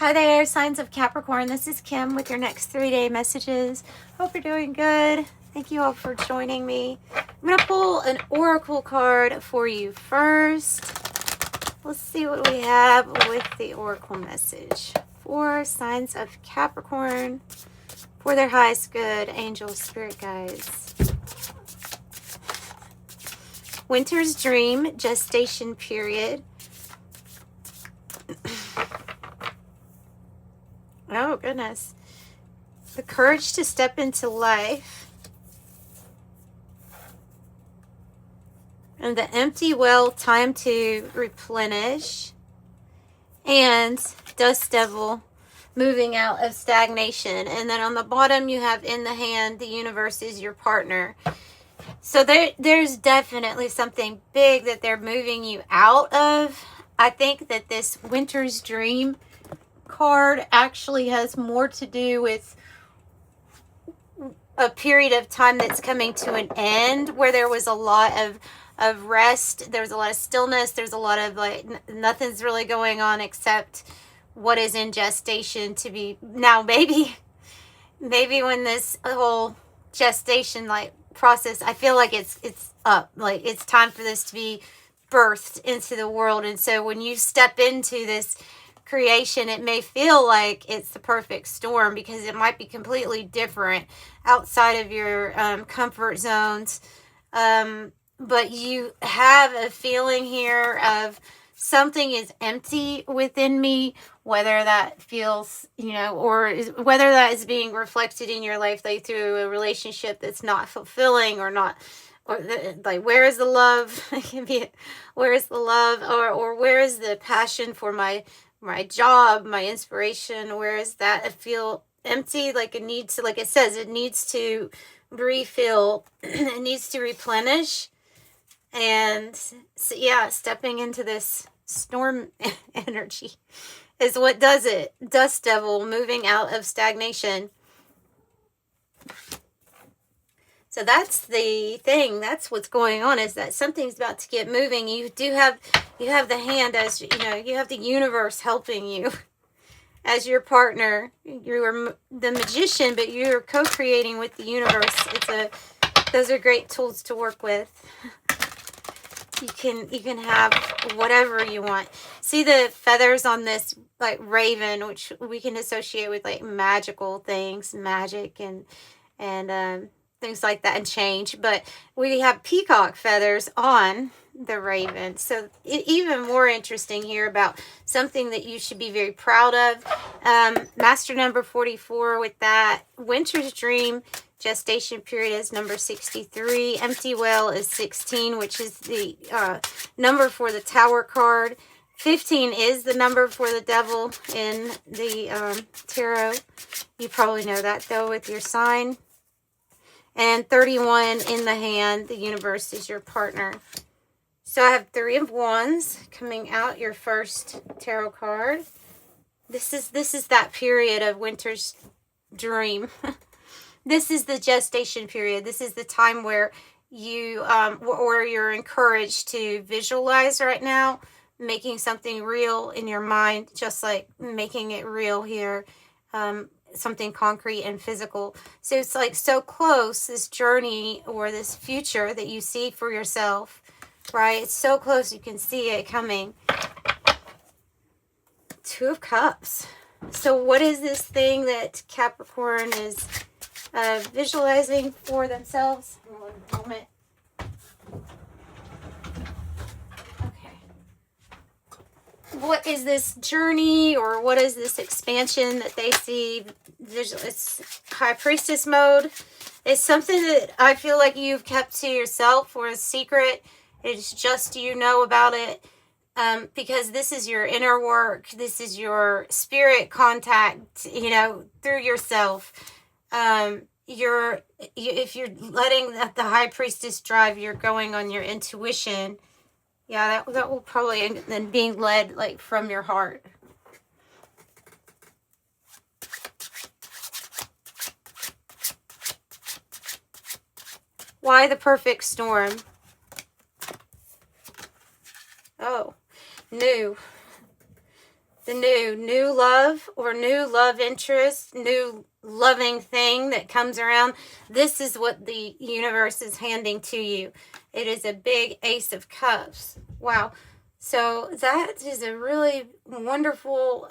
Hi there, signs of Capricorn. This is Kim with your next 3-day messages. Hope you're doing good. Thank you all for joining me. I'm going to pull an oracle card for you first. Let's see what we have with the oracle message for signs of Capricorn, for their highest good, angels, spirit guides. Winter's dream, gestation period. Oh, goodness. The courage to step into life. And the empty well, time to replenish. And Dust Devil, moving out of stagnation. And then on the bottom, you have in the hand, the universe is your partner. So there's definitely something big that they're moving you out of. I think that this Winter's Dream card actually has more to do with a period of time that's coming to an end, where there was a lot of rest, there's a lot of stillness, there's a lot of like nothing's really going on except what is in gestation to be now. Maybe when this whole gestation like process, I feel like it's up, like it's time for this to be birthed into the world. And so when you step into this creation, it may feel like it's the perfect storm because it might be completely different outside of your comfort zones, but you have a feeling here of something is empty within me, whether that feels, or whether that is being reflected in your life, like through a relationship that's not fulfilling or not, or like, where is the love? It can be, where is the love, or where is the passion for my job, my inspiration? Where is that? I feel empty, like it needs to, like it says, it needs to refill, it needs to replenish. And so, yeah, stepping into this storm energy is what does it. Dust Devil, moving out of stagnation. So that's the thing. That's what's going on, is that something's about to get moving. You have the hand, as you have the universe helping you as your partner. You're the magician, but you're co-creating with the universe. Those are great tools to work with. You can have whatever you want. See the feathers on this like raven, which we can associate with like magical things, magic and things like that, and change. But we have peacock feathers on the raven. So even more interesting here about something that you should be very proud of. Master number 44 with that. Winter's Dream, gestation period is number 63. Empty well is 16, which is the number for the Tower card. 15 is the number for the devil in the tarot. You probably know that though with your sign. And 31 in the hand, the universe is your partner. So I have 3 of Wands coming out, your first tarot card. This is that period of Winter's Dream. This is the gestation period. This is the time where you or you're encouraged to visualize right now, making something real in your mind, just like making it real here. Something concrete and physical. So it's like so close, this journey or this future that you see for yourself, right? It's so close, you can see it coming. 2 of Cups. So what is this thing that Capricorn is visualizing for themselves? One moment. What is this journey, or what is this expansion that they see? It's High Priestess mode. It's something that I feel like you've kept to yourself, or a secret. It's just you know about it, because this is your inner work. This is your spirit contact, through yourself. If you're letting the High Priestess drive, you're going on your intuition. Yeah, that will probably end up being led like from your heart. Why the perfect storm? Oh, new. the new love or new love interest, new loving thing that comes around. This is what the universe is handing to you. It is a big Ace of Cups. Wow. So that is a really wonderful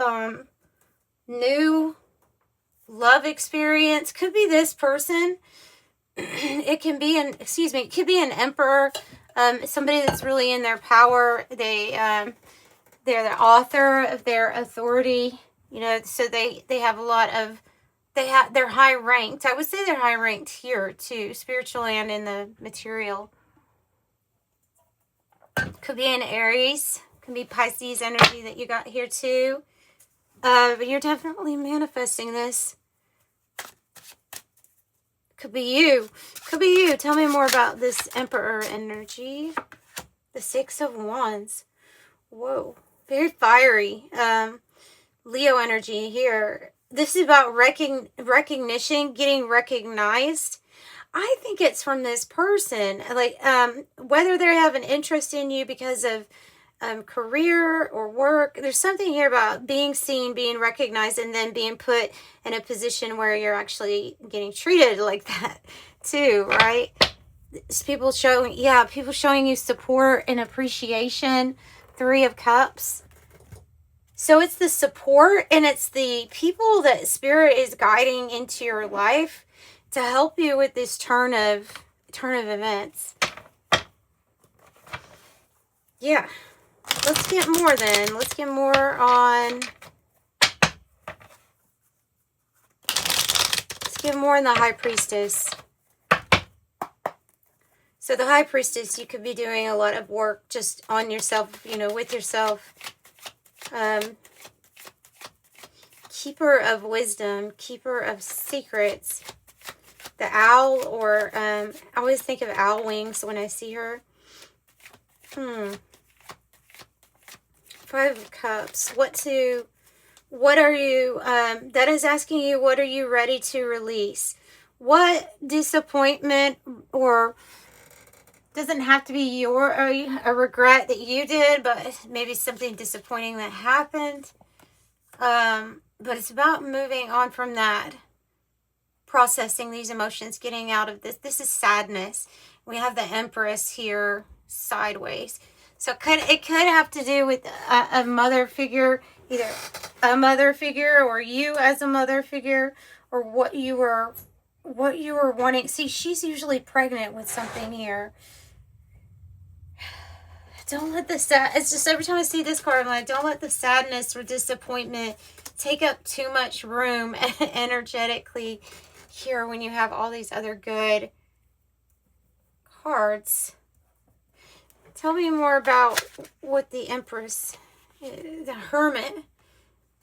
new love experience. Could be this person. It can be it could be an emperor, somebody that's really in their power. They're the author of their authority, you know, so they have a lot of, they're high ranked. I would say they're high ranked here too, spiritually and in the material. Could be an Aries, could be Pisces energy that you got here too. But you're definitely manifesting this. Could be you. Could be you. Tell me more about this Emperor energy. The Six of Wands. Whoa. Very fiery. Leo energy here. This is about recognition, getting recognized. I think it's from this person. Like, whether they have an interest in you because of career or work. There's something here about being seen, being recognized, and then being put in a position where you're actually getting treated like that too, right? It's people showing you support and appreciation. Three of Cups. So it's the support and it's the people that Spirit is guiding into your life to help you with this turn of events. Yeah. Let's get more then. Let's get more on. Let's get more on the High Priestess. So the High Priestess, you could be doing a lot of work just on yourself, you know, with yourself. Keeper of wisdom, keeper of secrets. The owl, or I always think of owl wings when I see her. Five of Cups. What are you, that is asking you, what are you ready to release? What disappointment, or doesn't have to be a regret that you did, but maybe something disappointing that happened. But it's about moving on from that, processing these emotions, getting out of this. This is sadness. We have the Empress here sideways. So it could have to do with a mother figure, either a mother figure or you as a mother figure, or what you were wanting. See, she's usually pregnant with something here. Don't let the it's just every time I see this card, I'm like, don't let the sadness or disappointment take up too much room energetically here when you have all these other good cards. Tell me more about what the Empress, the Hermit,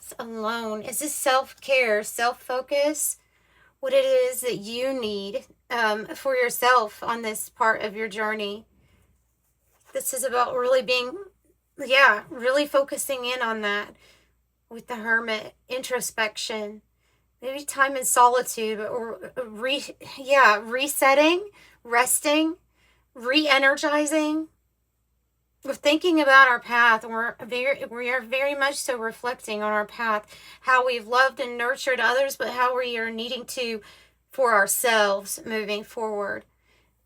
is alone. Is this self-care, self-focus? What it is that you need for yourself on this part of your journey. This is about really really focusing in on that with the Hermit. Introspection, maybe time in solitude, or resetting, resting, re-energizing. We're thinking about our path. We are very much so reflecting on our path, how we've loved and nurtured others, but how we are needing to for ourselves moving forward.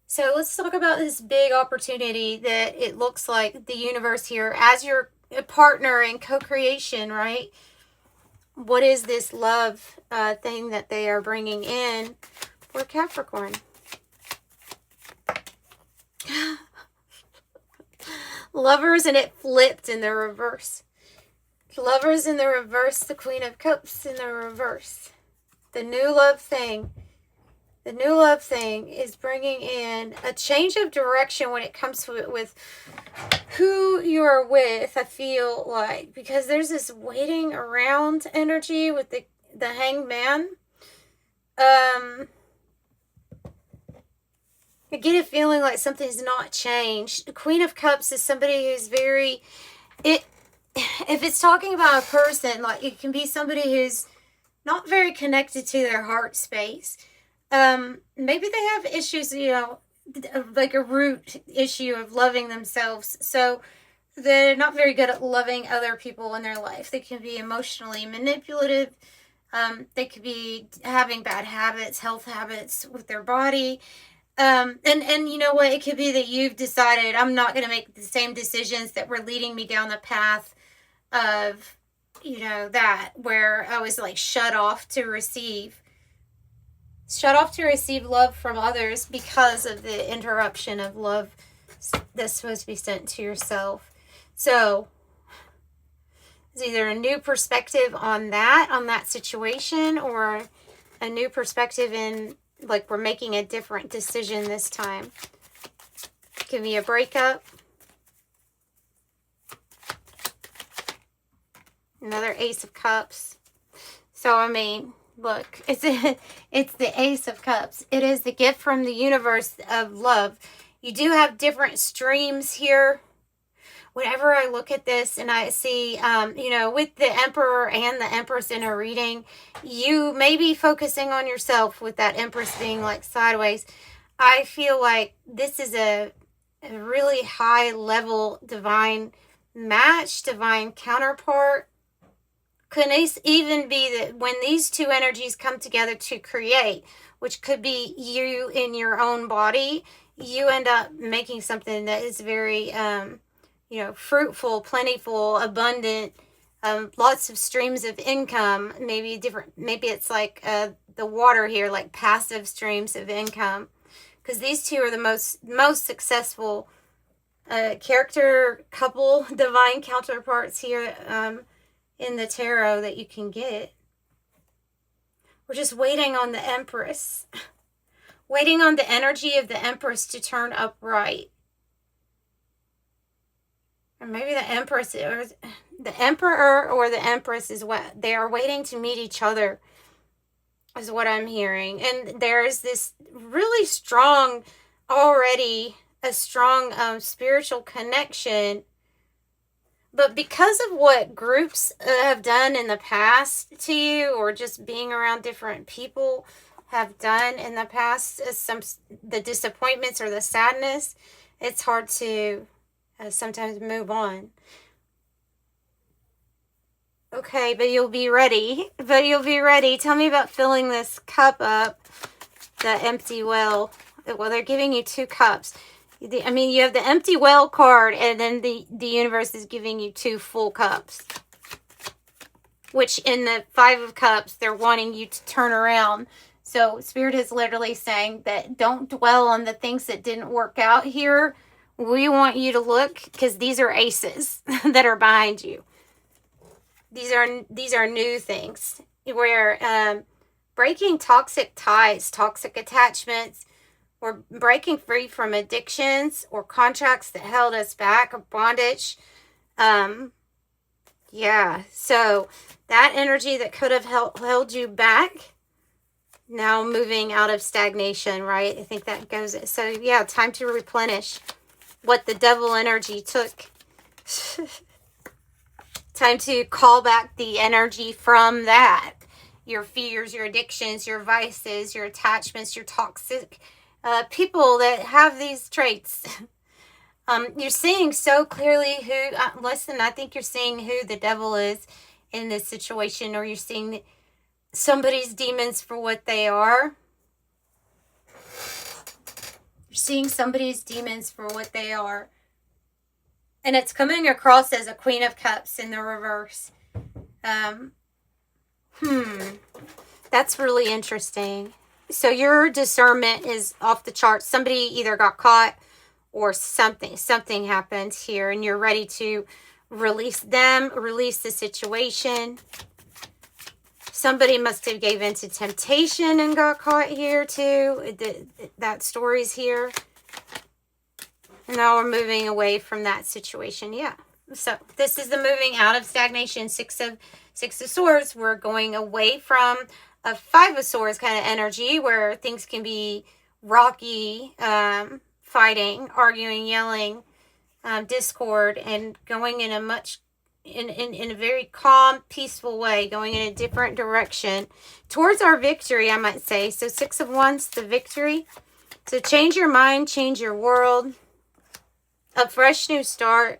So let's talk about this big opportunity that it looks like the universe here as your partner in co-creation, right? What is this love thing that they are bringing in for Capricorn? Lovers, and it flipped in the reverse. Lovers in the reverse, the Queen of Cups in the reverse. The new love thing. The new love thing is bringing in a change of direction when it comes to it with who you're with, I feel like. Because there's this waiting around energy with the Hanged Man. I get a feeling like something's not changed. The Queen of Cups is somebody who's very... If it's talking about a person, like it can be somebody who's not very connected to their heart space. Maybe they have issues, like a root issue of loving themselves. So they're not very good at loving other people in their life. They can be emotionally manipulative. They could be having bad habits, health habits with their body. And you know what? It could be that you've decided, I'm not going to make the same decisions that were leading me down the path of, you know, that where I was like shut off to receive love from others because of the interruption of love that's supposed to be sent to yourself. So it's either a new perspective on that situation, or a new perspective in, like, we're making a different decision this time. It can be a breakup. Another Ace of Cups. So, I mean, look, it's the Ace of Cups. It is the gift from the universe of love. You do have different streams here. Whenever I look at this and I see, you know, with the Emperor and the Empress in a reading, you may be focusing on yourself with that Empress being like sideways. I feel like this is a really high level divine match, divine counterpart. Could even be that when these two energies come together to create, which could be you in your own body, you end up making something that is very, you know, fruitful, plentiful, abundant, lots of streams of income. Maybe it's like the water here, like passive streams of income, because these two are the most successful character couple, divine counterparts here in the tarot that you can get. We're just waiting on the Empress, waiting on the energy of the Empress to turn upright. Or maybe the Empress, or the Emperor or the Empress is what they are waiting to meet each other, is what I'm hearing. And there's this really strong, already a strong spiritual connection. But because of what groups have done in the past to you, or just being around different people have done in the past, the disappointments or the sadness, it's hard to sometimes move on. Okay, but you'll be ready. Tell me about filling this cup up, the empty well. Well, they're giving you 2 cups. I mean, you have the empty well card, and then the universe is giving you 2 full cups. Which in the 5 of Cups, they're wanting you to turn around. So Spirit is literally saying that don't dwell on the things that didn't work out here. We want you to look, because these are aces that are behind you. These are new things where breaking toxic ties, toxic attachments, or breaking free from addictions or contracts that held us back, or bondage. Yeah, so that energy that could have held you back, now moving out of stagnation, right? I think that goes. So yeah, time to replenish what the devil energy took. Time to call back the energy from that. Your fears, your addictions, your vices, your attachments, your toxic people that have these traits. You're seeing so clearly who, listen, I think you're seeing who the devil is in this situation, or you're seeing somebody's demons for what they are. You're seeing somebody's demons for what they are. And it's coming across as a Queen of Cups in the reverse. That's really interesting. So your discernment is off the charts. Somebody either got caught or something happened here, and you're ready to release them, release the situation. Somebody must have gave in to temptation and got caught here too. That story's here. Now we're moving away from that situation. Yeah. So this is the moving out of stagnation. Six of Swords. We're going away from a 5 of Swords kind of energy where things can be rocky, fighting, arguing, yelling, discord, and going in a very calm, peaceful way, going in a different direction towards our victory, I might say. So 6 of Wands, the victory. So change your mind, change your world. A fresh new start.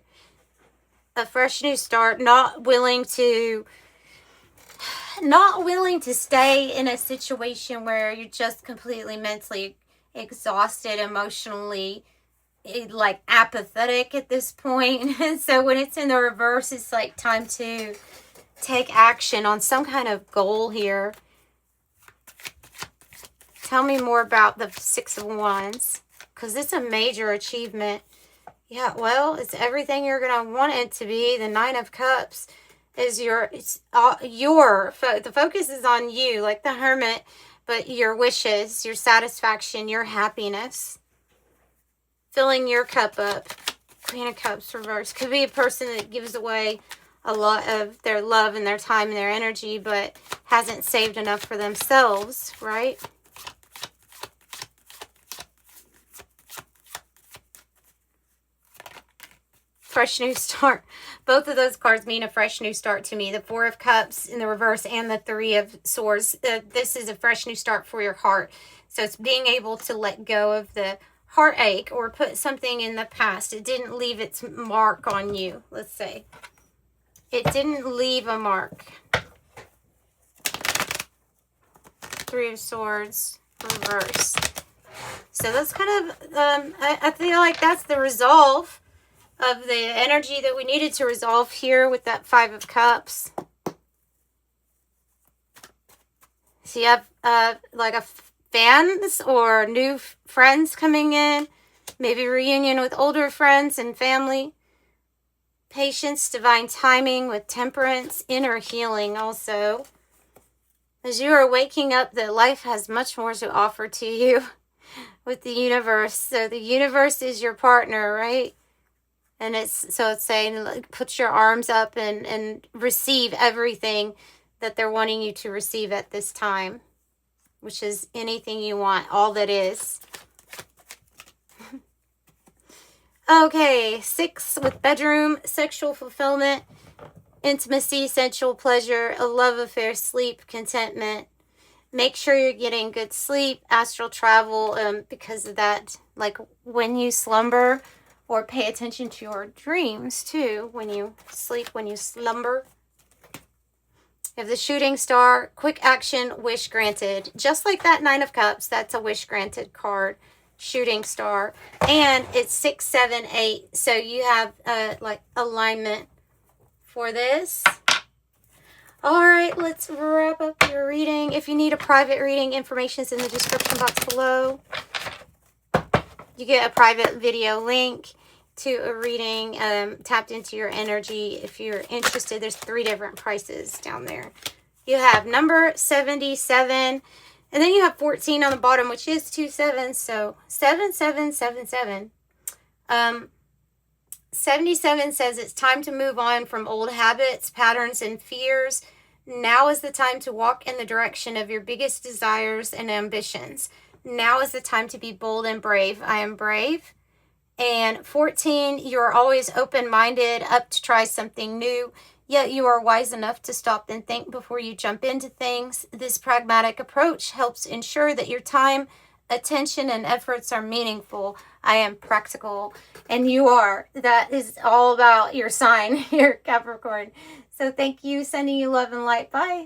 a fresh new start, not willing to stay in a situation where you're just completely mentally exhausted, emotionally like apathetic at this point. And so when it's in the reverse, it's like time to take action on some kind of goal here. Tell me more about the Six of Wands, because it's a major achievement. Yeah, well, it's everything you're going to want it to be. The Nine of Cups is the focus is on you, like the Hermit, but your wishes, your satisfaction, your happiness. Filling your cup up. Queen of Cups reverse. Could be a person that gives away a lot of their love and their time and their energy, but hasn't saved enough for themselves, right? Fresh new start. Both of those cards mean a fresh new start to me. The Four of Cups in the reverse and the Three of Swords. This is a fresh new start for your heart. So it's being able to let go of the heartache or put something in the past. It didn't leave its mark on you, let's say. It didn't leave a mark. Three of Swords, reverse. So that's kind of, I feel like that's the resolve of the energy that we needed to resolve here with that Five of Cups. So you have like a fans or new friends coming in, maybe reunion with older friends and family. Patience, divine timing with Temperance, inner healing also. As you are waking up that life has much more to offer to you with the universe. So the universe is your partner, right? And it's saying, like, put your arms up and receive everything that they're wanting you to receive at this time, which is anything you want, all that is. Okay, 6 with bedroom, sexual fulfillment, intimacy, sensual pleasure, a love affair, sleep, contentment. Make sure you're getting good sleep, astral travel, because of that, like when you slumber, or pay attention to your dreams too, when you sleep, when you slumber. You have the Shooting Star, quick action, wish granted. Just like that Nine of Cups, that's a wish granted card. Shooting Star. And it's 6, 7, 8. So you have like alignment for this. All right, let's wrap up your reading. If you need a private reading, information is in the description box below. You get a private video link to a reading tapped into your energy. If you're interested, there's 3 different prices down there. You have number 77, and then you have 14 on the bottom, which is 2 7s, so 7777. 77 says it's time to move on from old habits, patterns, and fears. Now is the time to walk in the direction of your biggest desires and ambitions. Now is the time to be bold and brave. I am brave. And 14, you're always open-minded, up to try something new, yet you are wise enough to stop and think before you jump into things. This pragmatic approach helps ensure that your time, attention, and efforts are meaningful. I am practical, and you are. That is all about your sign, your Capricorn. So thank you, sending you love and light. Bye.